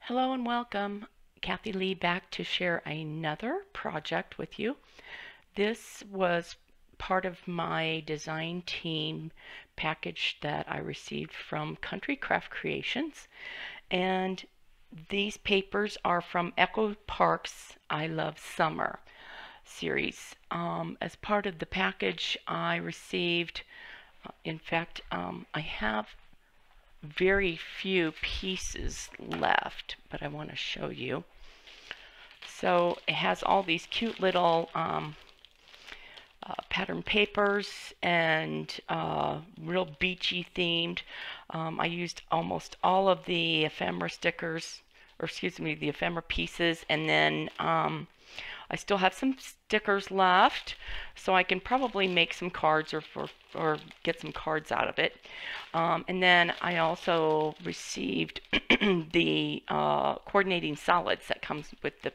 Hello and welcome. Kathy Lee back to share another project with you. This was part of my design team package that I received from Country Craft Creations, and these papers are from Echo Park's I Love Summer series. As part of the package I received, I have very few pieces left, but I want to show you. So it has all these cute little pattern papers and real beachy themed. I used almost all of the ephemera stickers, or excuse me, the ephemera pieces, and then I still have some stickers left, so I can probably make some cards or get some cards out of it. And then I also received the coordinating solids that comes with the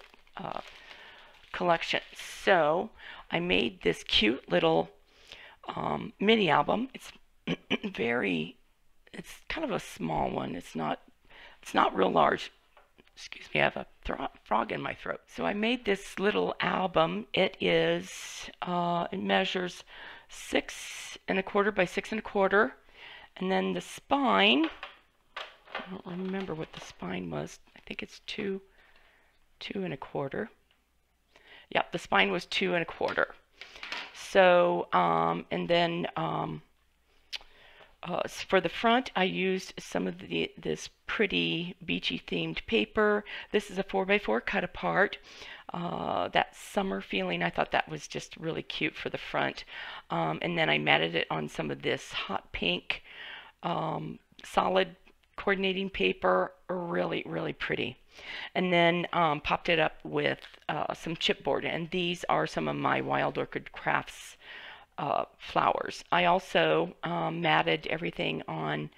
collection. So I made this cute little mini album. It's it's kind of a small one. It's not real large. Excuse me, I have a frog in my throat. So I made this little album. It measures 6¼ by 6¼ and then the spine, I don't remember what the spine was. I think it's 2¼ Yep, the spine was 2¼ So and then for the front, I used some of this pretty beachy themed paper. This is a 4x4 cut apart. That summer feeling, I thought that was just really cute for the front. And then I matted it on some of this hot pink solid coordinating paper. Really, really pretty. And then popped it up with some chipboard. And these are some of my Wild Orchid Crafts flowers. I also matted everything on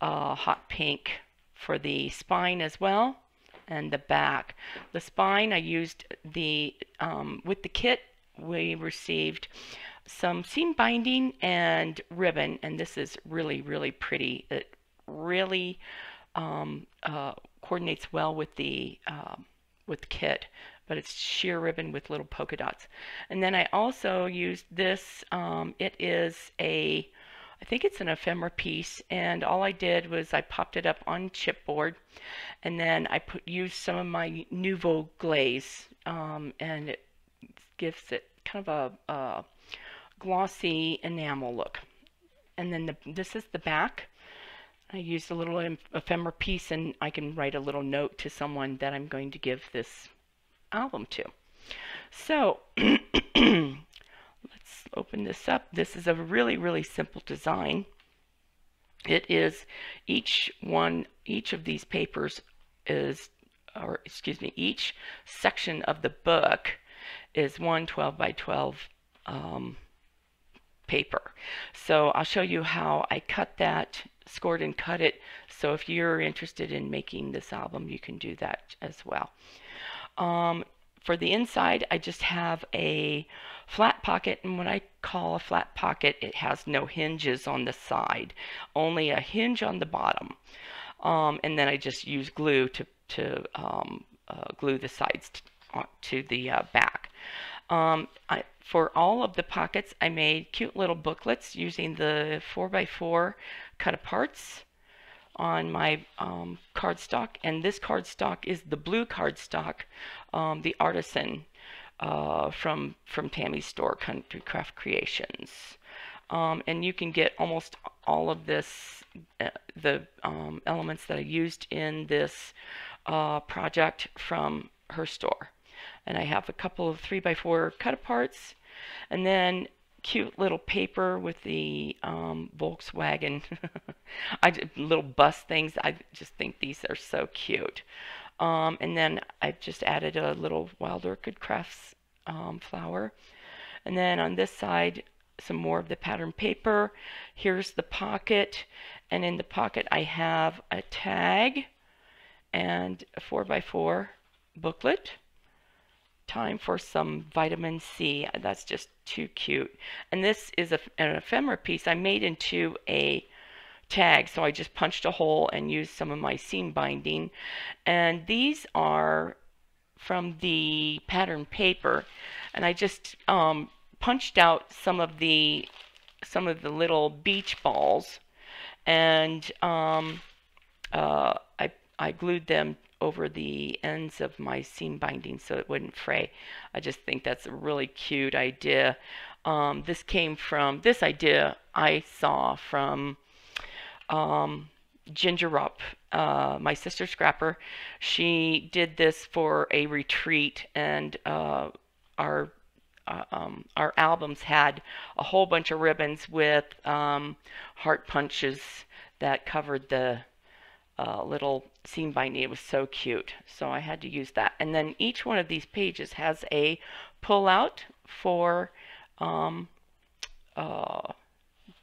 hot pink for the spine as well, and the back. The spine I used with the kit we received some seam binding and ribbon, and this is really, really pretty. It really coordinates well with the kit, but it's sheer ribbon with little polka dots. And then I also used this. I think it's an ephemera piece, and all I did was I popped it up on chipboard, and then I used some of my Nouveau glaze, and it gives it kind of a glossy enamel look. And then this is the back. I used a little ephemera piece, and I can write a little note to someone that I'm going to give this album to. So let's open this up. This is a really, really simple design. It is each of these papers is, or excuse me, each section of the book is one 12 by 12 paper. So I'll show you how I cut that, scored and cut it. So if you're interested in making this album, you can do that as well. For the inside, I just have a flat pocket, and what I call a flat pocket, it has no hinges on the side, only a hinge on the bottom. And then I just use glue to glue the sides to the back. For all of the pockets, I made cute little booklets using the 4x4 cut aparts on my cardstock, and this cardstock is the blue cardstock, the artisan from Tammy's store, Country Craft Creations. And you can get almost all of this, the elements that I used in this project from her store. And I have a couple of 3x4 cut aparts, and then cute little paper with the Volkswagen little bus things. I just think these are so cute. And then I just added a little Wild Orchid Crafts flower. And then on this side, some more of the pattern paper. Here's the pocket, and in the pocket I have a tag and a 4x4 booklet. Time for some vitamin C. That's just too cute. And this is an ephemera piece I made into a tag, so I just punched a hole and used some of my seam binding. And these are from the pattern paper, and I just punched out some of the little beach balls, and I glued them over the ends of my seam binding so it wouldn't fray. I just think that's a really cute idea. This idea I saw from Ginger Up, my sister Scrapper. She did this for a retreat, and our albums had a whole bunch of ribbons with heart punches that covered the little seam binding. It was so cute, so I had to use that. And then each one of these pages has a pull out for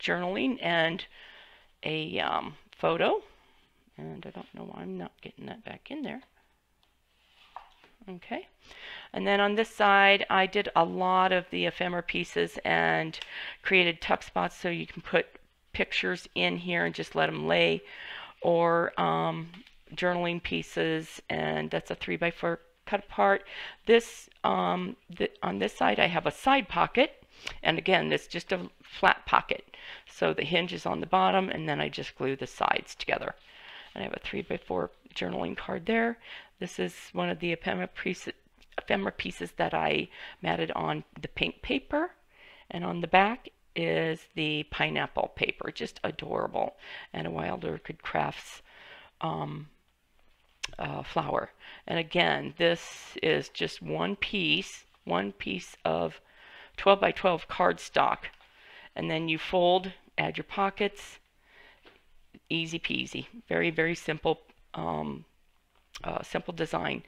journaling and a photo. And I don't know why I'm not getting that back in there. Okay. And then on this side, I did a lot of the ephemera pieces and created tuck spots so you can put pictures in here and just let them lay, or journaling pieces, and that's a 3x4 cut apart. This on this side I have a side pocket, and again it's just a flat pocket, so the hinge is on the bottom, and then I just glue the sides together. And I have a 3x4 journaling card there. This is one of the ephemera pieces that I matted on the pink paper, and on the back is the pineapple paper, just adorable, and a Wild Orchid Crafts flower. And again, this is just one piece of 12x12 cardstock, and then you fold, add your pockets, easy peasy, very, very simple, simple design.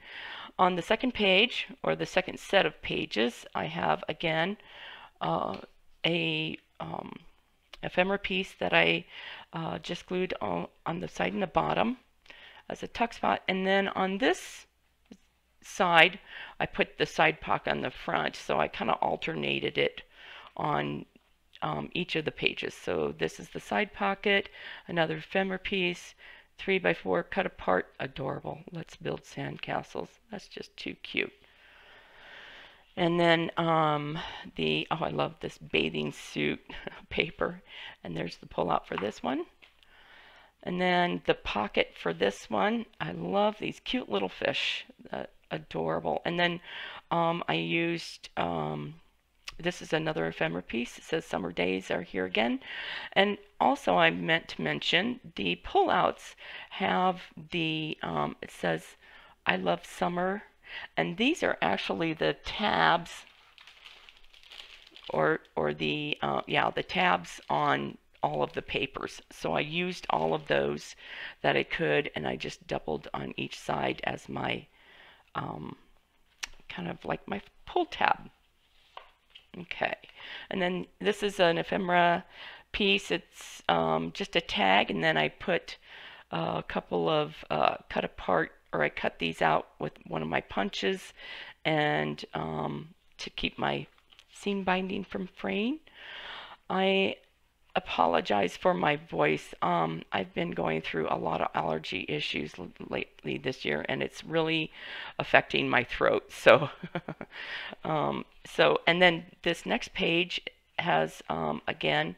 On the second page, or the second set of pages, I have again a ephemera piece that I just glued on the side and the bottom as a tuck spot, and then on this side I put the side pocket on the front, so I kind of alternated it on each of the pages. So this is the side pocket, another ephemera piece, 3x4 cut apart, adorable. Let's build sandcastles. That's just too cute. And then I love this bathing suit paper, and there's the pull out for this one. And then the pocket for this one, I love these cute little fish, adorable. And then I used this is another ephemera piece. It says Summer Days Are Here Again. And also I meant to mention the pullouts have the, it says I love summer. And these are actually the tabs, or the, the tabs on all of the papers. So I used all of those that I could, and I just doubled on each side as my, kind of like my pull tab. Okay, and then this is an ephemera piece. It's just a tag, and then I put a couple of cut apart, or I cut these out with one of my punches, and to keep my seam binding from fraying. I apologize for my voice. I've been going through a lot of allergy issues lately this year, and it's really affecting my throat. So, and then this next page has again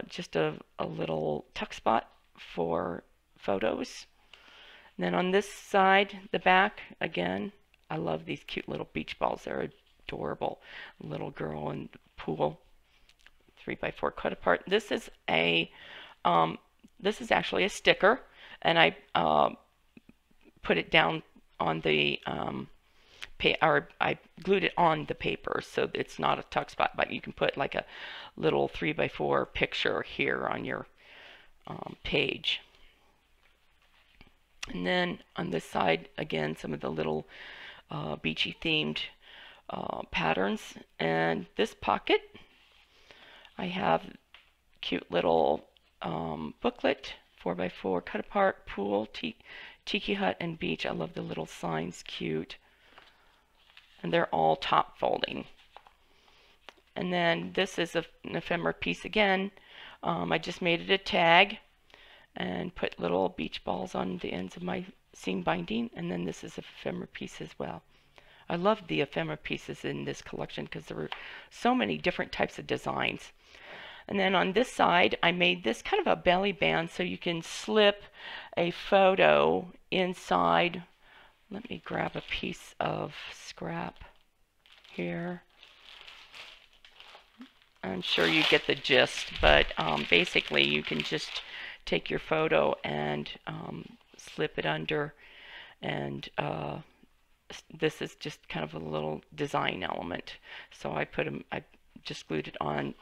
just a little tuck spot for photos. And then on this side, the back, again, I love these cute little beach balls. They're adorable. Little girl in the pool. 3x4 cut apart. This is a this is actually a sticker, and I put it down on the I glued it on the paper, so it's not a tuck spot, but you can put like a little 3x4 picture here on your page. And then on this side, again, some of the little beachy themed patterns. And this pocket, I have cute little booklet, 4x4 cut apart, pool, tiki hut, and beach. I love the little signs, cute. And they're all top folding. And then this is an ephemera piece again. I just made it a tag, and put little beach balls on the ends of my seam binding. And then this is a ephemera piece as well. I love the ephemera pieces in this collection because there were so many different types of designs. And then on this side, I made this kind of a belly band so you can slip a photo inside. Let me grab a piece of scrap here. I'm sure you get the gist, but basically you can just take your photo and slip it under, and this is just kind of a little design element. So I just glued it on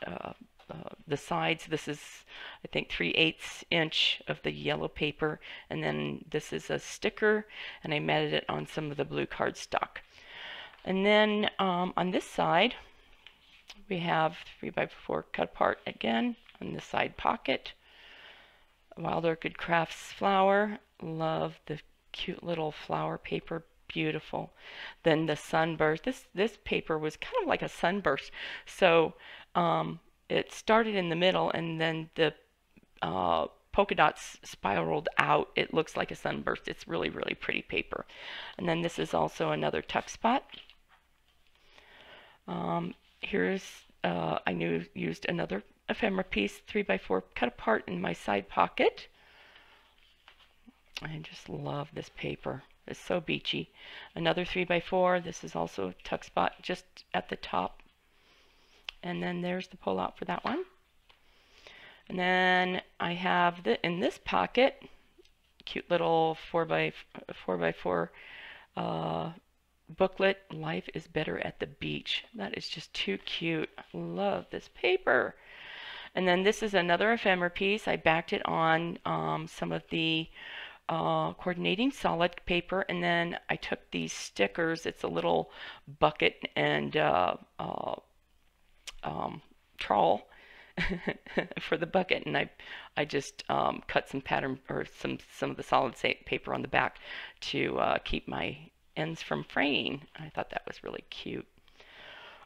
the sides. This is, I think, 3/8 inch of the yellow paper, and then this is a sticker, and I matted it on some of the blue cardstock. And then on this side, we have 3x4 cut apart again on the side pocket. Wild Orchid Crafts flower. Love the cute little flower paper. Beautiful. Then the sunburst. This paper was kind of like a sunburst. So it started in the middle, and then the polka dots spiraled out. It looks like a sunburst. It's really, really pretty paper. And then this is also another tuck spot. Here's I used another ephemera piece, 3x4 cut apart in my side pocket. I just love this paper. It's so beachy. Another 3x4. This is also a tuck spot just at the top. And then there's the pull out for that one. And then I have in this pocket, cute little 4x4 booklet, Life is Better at the Beach. That is just too cute. I love this paper. And then this is another ephemera piece. I backed it on some of the coordinating solid paper, and then I took these stickers. It's a little bucket and trawl for the bucket, and I just cut some pattern or some of the solid paper on the back to keep my ends from fraying. I thought that was really cute.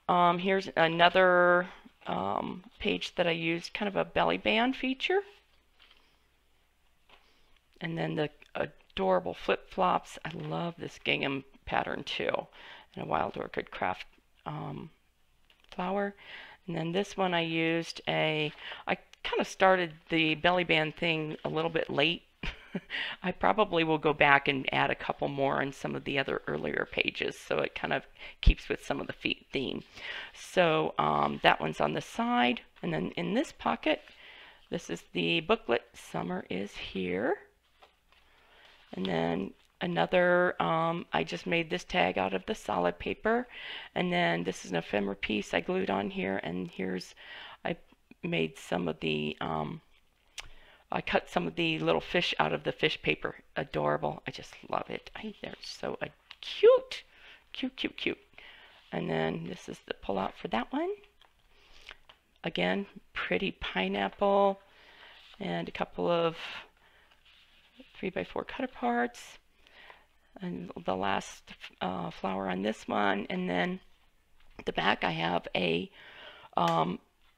Here's another page that I used, kind of a belly band feature. And then the adorable flip-flops. I love this gingham pattern too. And a Wild Orchid Craft flower. And then this one I used I kind of started the belly band thing a little bit late. I probably will go back and add a couple more on some of the other earlier pages, so it kind of keeps with some of the theme. So that one's on the side. And then in this pocket, this is the booklet, Summer is Here. And then another, I just made this tag out of the solid paper. And then this is an ephemera piece I glued on here. And I made some of the, I cut some of the little fish out of the fish paper. Adorable. I just love it. They're so cute. Cute, cute, cute. And then this is the pull out for that one. Again, pretty pineapple and a couple of 3x4 cut aparts, and the last flower on this one. And then at the back I have a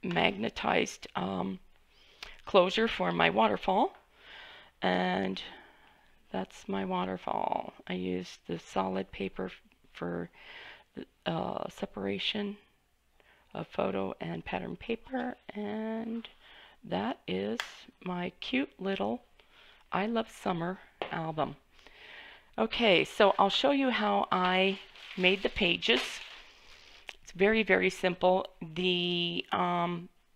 magnetized closure for my waterfall, and that's my waterfall. I used the solid paper for separation of photo and pattern paper, and that is my cute little I Love Summer album. Okay, so I'll show you how I made the pages. It's very, very simple. The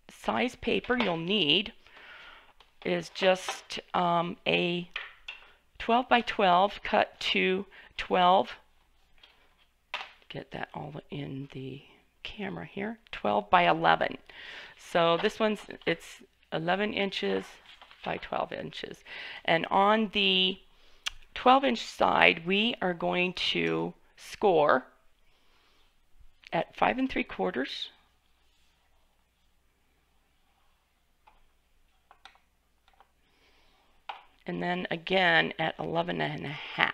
size paper you'll need is just a 12 by 12 cut to 12. Get that all in the camera here. 12 by 11. So this it's 11 inches by 12 inches. And on the 12-inch side, we are going to score at 5 3/4. And then again at 11 1/2.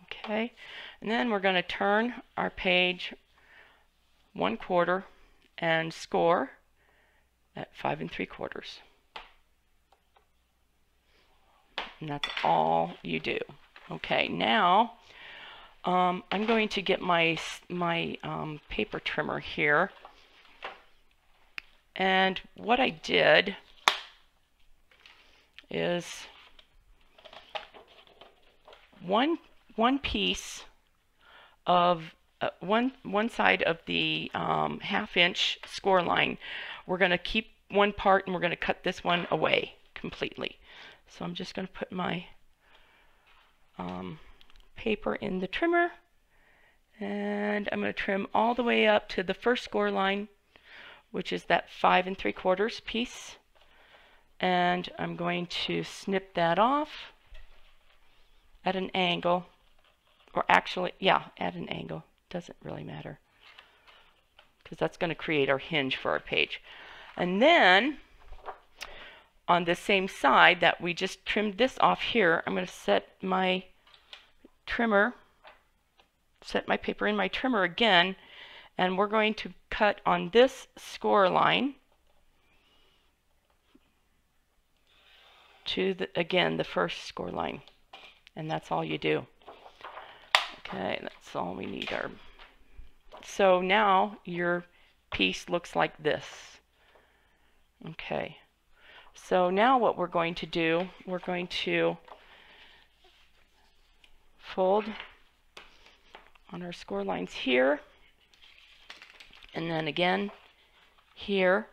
Okay, and then we're going to turn our page 1/4 and score at 5 3/4. And that's all you do. Okay, now I'm going to get my paper trimmer here. And what I did is one piece of one side of the 1/2 inch score line. We're going to keep one part and we're going to cut this one away completely. So I'm just going to put my paper in the trimmer, and I'm going to trim all the way up to the first score line, which is that 5 3/4 piece. And I'm going to snip that off at an angle, or actually, yeah, at an angle. Doesn't really matter, because that's going to create our hinge for our page. And then on the same side that we just trimmed this off here, I'm going to set my trimmer, set my paper in my trimmer again, and we're going to cut on this score line to again the first score line, and that's all you do. Okay, that's all we need. So now your piece looks like this. Okay, so now what we're going to do, we're going to fold on our score lines here, and then again here,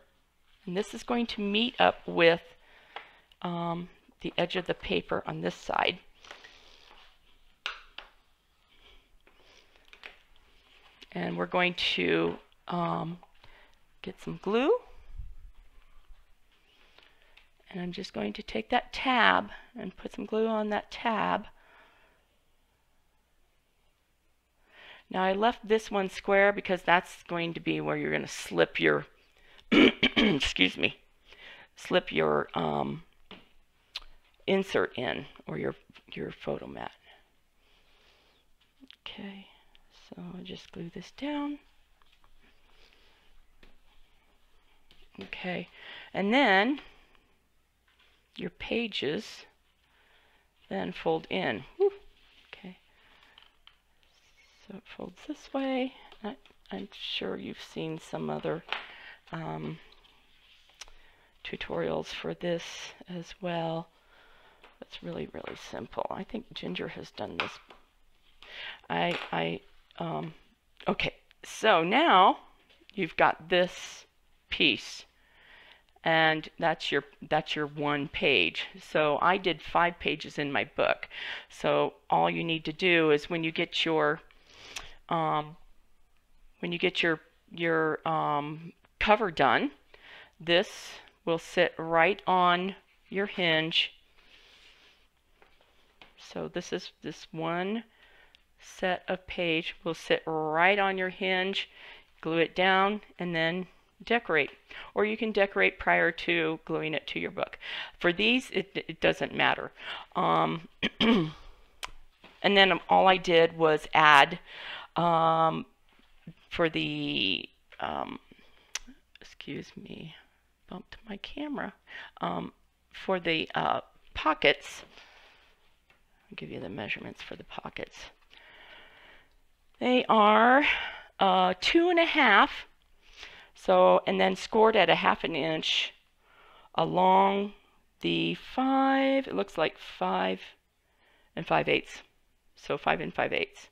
and this is going to meet up with the edge of the paper on this side. And we're going to get some glue, and I'm just going to take that tab and put some glue on that tab. Now I left this one square because that's going to be where you're going to slip your excuse me, slip your insert in, or your photo mat. Okay, so I'll just glue this down. Okay, and then your pages then fold in. Woo. Okay, so it folds this way. I'm sure you've seen some other tutorials for this as well. It's really, really simple. I think Ginger has done this. Okay, so now you've got this piece, and that's your one page. So I did 5 pages in my book. So all you need to do is when you get your cover done, this will sit right on your hinge. So this one set of page will sit right on your hinge. Glue it down and then decorate, or you can decorate prior to gluing it to your book. For these, it doesn't matter. And then all I did was add for the excuse me, bumped my camera. For the pockets, I'll give you the measurements for the pockets. They are 2.5, so, and then scored at 1/2 inch along the 5. It looks like 5 5/8, so 5 5/8.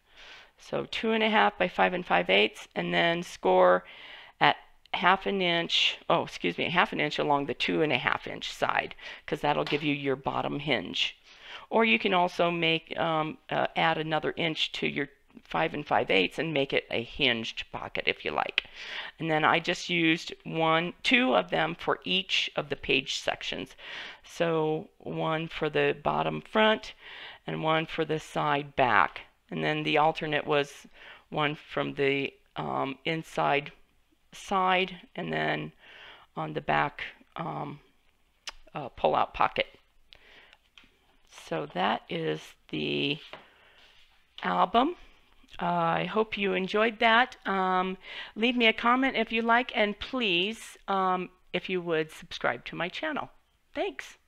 So 2.5 by 5 5/8, and then score at 1/2 inch. Oh, excuse me, 1/2 inch along the 2.5 inch side, because that'll give you your bottom hinge. Or you can also make add another inch to your 5 5/8 and make it a hinged pocket if you like. And then I just used 2 of them for each of the page sections. So one for the bottom front and one for the side back. And then the alternate was one from the inside side, and then on the back pull-out pocket. So that is the album. I hope you enjoyed that. Leave me a comment if you like, and please if you would subscribe to my channel. Thanks.